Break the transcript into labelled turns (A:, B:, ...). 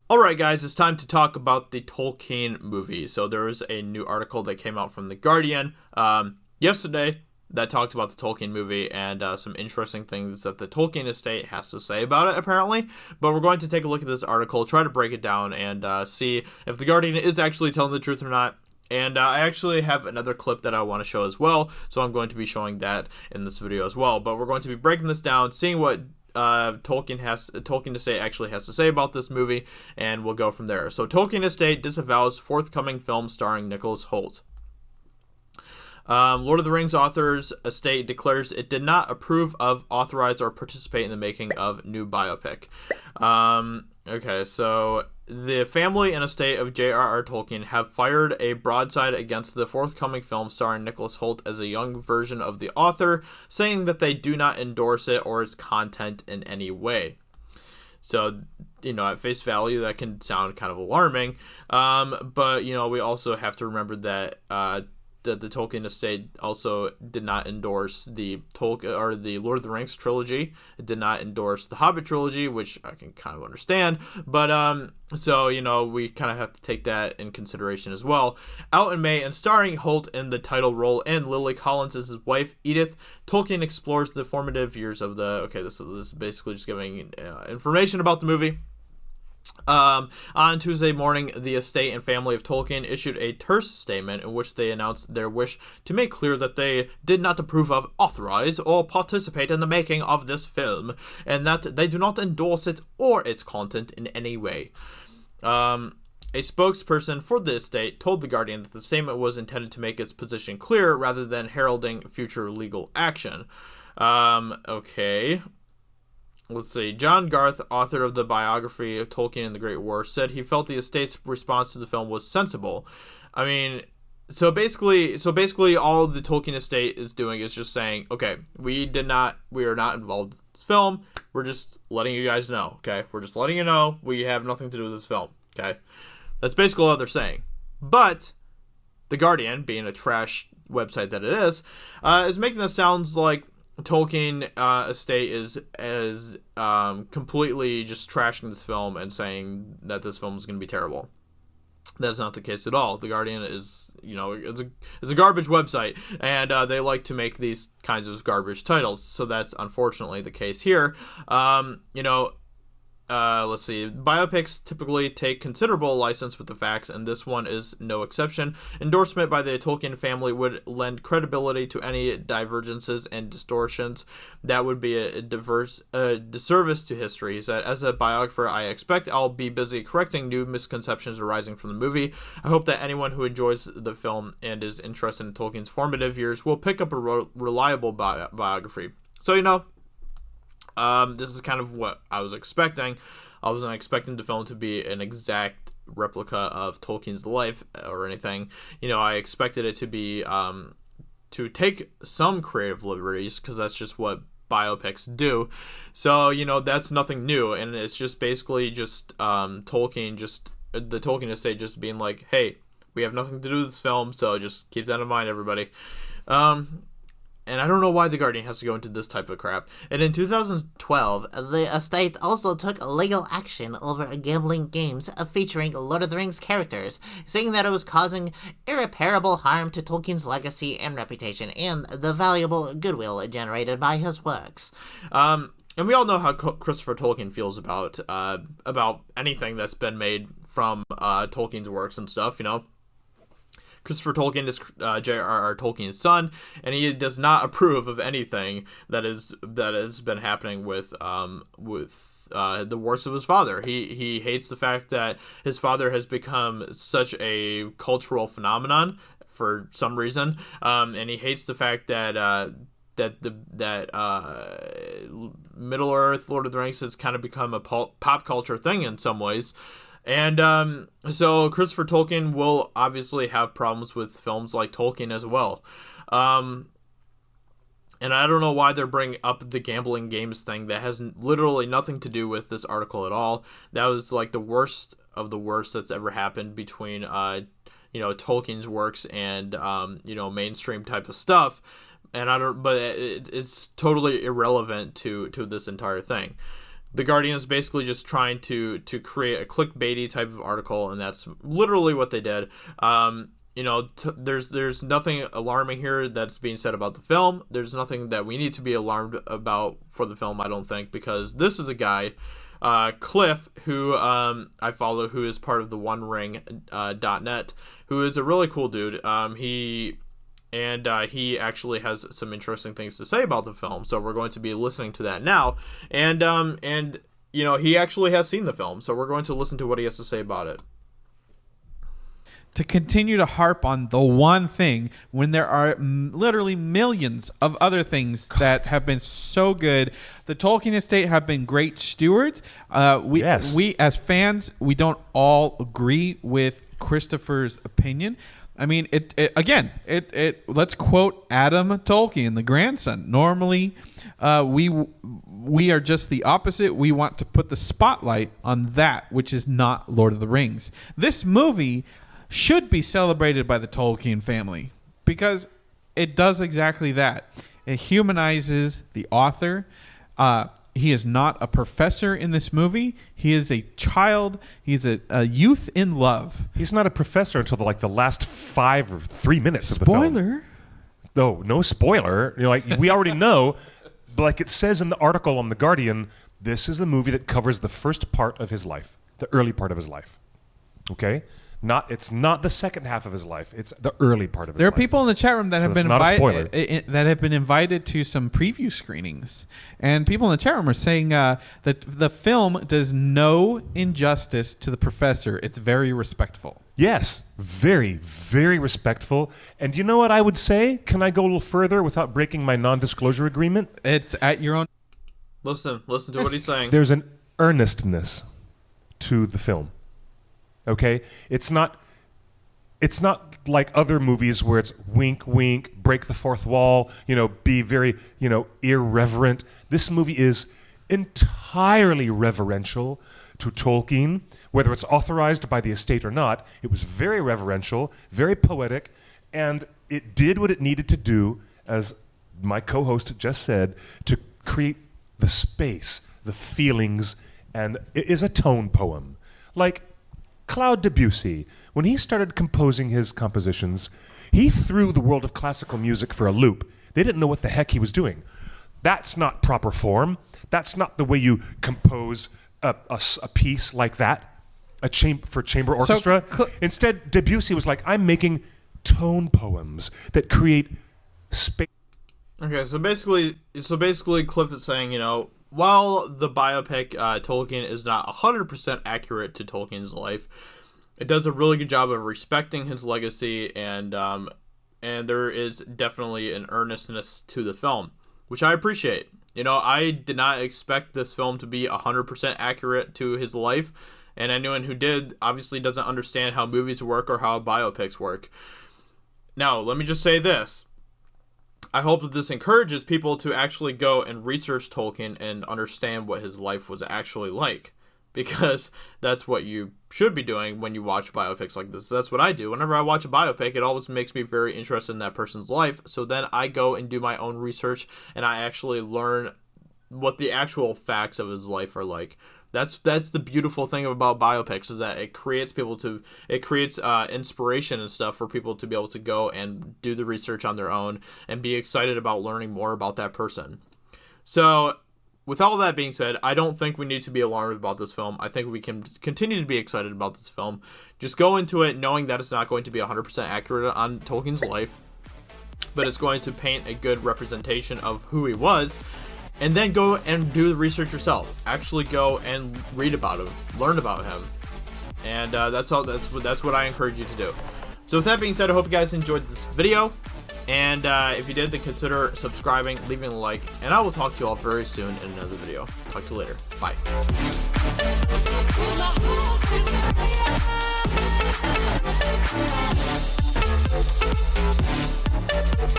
A: Alright guys, it's time to talk about the Tolkien movie. So there was a new article that came out from The Guardian yesterday that talked about the Tolkien movie and some interesting things that the Tolkien estate has to say about it, apparently. But we're going to take a look at this article, try to break it down, and see if The Guardian is actually telling the truth or not. And I actually have another clip that I want to show as well, so I'm going to be showing that in this video as well. But we're going to be breaking this down, seeing what Tolkien Estate actually has to say about this movie, and we'll go from there. So Tolkien Estate disavows forthcoming film starring Nicholas Hoult. Lord of the Rings authors estate declares it did not approve of, authorize, or participate in the making of new biopic. Okay, so the family and estate of J.R.R. Tolkien have fired a broadside against the forthcoming film starring Nicholas Hoult as a young version of the author, saying that they do not endorse it or its content in any way. So, at face value, that can sound kind of alarming. But, we also have to remember that that the Tolkien estate also did not endorse the Lord of the Rings trilogy. It did not endorse the Hobbit trilogy, which I can kind of understand. But so we kind of have to take that in consideration as well. Out in May and starring Holt in the title role and Lily Collins as his wife Edith, Tolkien explores the formative years of the. Okay, this is basically just giving information about the movie. On Tuesday morning, the estate and family of Tolkien issued a terse statement in which they announced their wish to make clear that they did not approve of, authorize, or participate in the making of this film, and that they do not endorse it or its content in any way. A spokesperson for the estate told The Guardian that the statement was intended to make its position clear rather than heralding future legal action. Okay. Let's see. John Garth, author of the biography of Tolkien and the Great War, said he felt the estate's response to the film was sensible. I mean, so basically, all the Tolkien estate is doing is just saying, okay, we are not involved in this film. We're just letting you guys know. Okay, we're just letting you know we have nothing to do with this film. Okay, that's basically all they're saying. But The Guardian, being a trash website that it is making this sounds like Tolkien estate is completely just trashing this film and saying that this film is going to be terrible. That's not the case at all. The Guardian is, it's a garbage website, and they like to make these kinds of garbage titles. So that's unfortunately the case here. Let's see. Biopics typically take considerable license with the facts, and this one is no exception. Endorsement by the Tolkien family would lend credibility to any divergences and distortions. That would be a disservice to history. He said, as a biographer, I expect I'll be busy correcting new misconceptions arising from the movie. I hope that anyone who enjoys the film and is interested in Tolkien's formative years will pick up a reliable biography. So, this is kind of what I was expecting. I wasn't expecting the film to be an exact replica of Tolkien's life or anything. I expected it to be to take some creative liberties, because that's just what biopics do. So, that's nothing new, and it's just basically just the Tolkien estate just being like, hey, we have nothing to do with this film, so just keep that in mind, everybody. And I don't know why The Guardian has to go into this type of crap. And in 2012,
B: the estate also took legal action over gambling games featuring Lord of the Rings characters, saying that it was causing irreparable harm to Tolkien's legacy and reputation and the valuable goodwill generated by his works.
A: And we all know how Christopher Tolkien feels about anything that's been made from Tolkien's works and stuff, Christopher Tolkien is J.R.R. Tolkien's son, and he does not approve of anything that has been happening with the works of his father. He hates the fact that his father has become such a cultural phenomenon for some reason, and he hates the fact that Middle Earth, Lord of the Rings, has kind of become a pop culture thing in some ways. And so Christopher Tolkien will obviously have problems with films like Tolkien as well. And I don't know why they're bringing up the gambling games thing that has literally nothing to do with this article at all. That was like the worst of the worst that's ever happened between, Tolkien's works and, mainstream type of stuff. And it's totally irrelevant to this entire thing. The Guardian is basically just trying to create a clickbaity type of article, and that's literally what they did. There's nothing alarming here that's being said about the film. There's nothing that we need to be alarmed about for the film, I don't think, because this is a guy, Cliff, who I follow, who is part of the OneRing.net, who is a really cool dude. He actually has some interesting things to say about the film, so we're going to be listening to that now. And he actually has seen the film, so we're going to listen to what he has to say about it.
C: To continue to harp on the one thing when there are literally millions of other things that have been so good. The Tolkien estate have been great stewards. We as fans, we don't all agree with Christopher's opinion. I mean, let's quote Adam Tolkien, the grandson. Normally, we are just the opposite. We want to put the spotlight on that which is not Lord of the Rings. This movie should be celebrated by the Tolkien family because it does exactly that. It humanizes the author. He is not a professor in this movie. He is a child. He's a youth in love.
D: He's not a professor until the last 5 or 3 minutes of the film.
C: Spoiler.
D: No spoiler. We already know. But like it says in the article on The Guardian, this is a movie that covers the first part of his life, the early part of his life. Okay? It's not the second half of his life. It's the early part of his life.
C: There are people in the chat room that have been invited to some preview screenings, and people in the chat room are saying that the film does no injustice to the professor. It's very respectful.
D: Yes, very, very respectful. And you know what I would say? Can I go a little further without breaking my non-disclosure agreement?
C: It's at your own.
A: Listen to what he's saying.
D: There's an earnestness to the film. Okay, it's not like other movies where it's wink, wink, break the fourth wall, be very, irreverent. This movie is entirely reverential to Tolkien, whether it's authorized by the estate or not. It was very reverential, very poetic, and it did what it needed to do, as my co-host just said, to create the space, the feelings, and it is a tone poem. Like Claude Debussy, when he started composing his compositions, he threw the world of classical music for a loop. They didn't know what the heck he was doing. That's not proper form. That's not the way you compose a piece like that, for chamber orchestra. Instead, Debussy was like, I'm making tone poems that create space.
A: Okay, so basically Cliff is saying, while the biopic Tolkien is not 100% accurate to Tolkien's life, it does a really good job of respecting his legacy, and there is definitely an earnestness to the film, which I appreciate. I did not expect this film to be 100% accurate to his life, and anyone who did obviously doesn't understand how movies work or how biopics work. Now, let me just say this. I hope that this encourages people to actually go and research Tolkien and understand what his life was actually like, because that's what you should be doing when you watch biopics like this. That's what I do. Whenever I watch a biopic, it always makes me very interested in that person's life, so then I go and do my own research, and I actually learn what the actual facts of his life are like. That's the beautiful thing about biopics, is that it creates inspiration and stuff for people to be able to go and do the research on their own and be excited about learning more about that person. So with all that being said, I don't think we need to be alarmed about this film. I think we can continue to be excited about this film. Just go into it knowing that it's not going to be 100% accurate on Tolkien's life, but it's going to paint a good representation of who he was. And then go and do the research yourself. Actually go and read about him, learn about him, and that's what I encourage you to do. So with that being said, I hope you guys enjoyed this video, and if you did, then consider subscribing, leaving a like, and I will talk to you all very soon in another video. Talk to you later. Bye.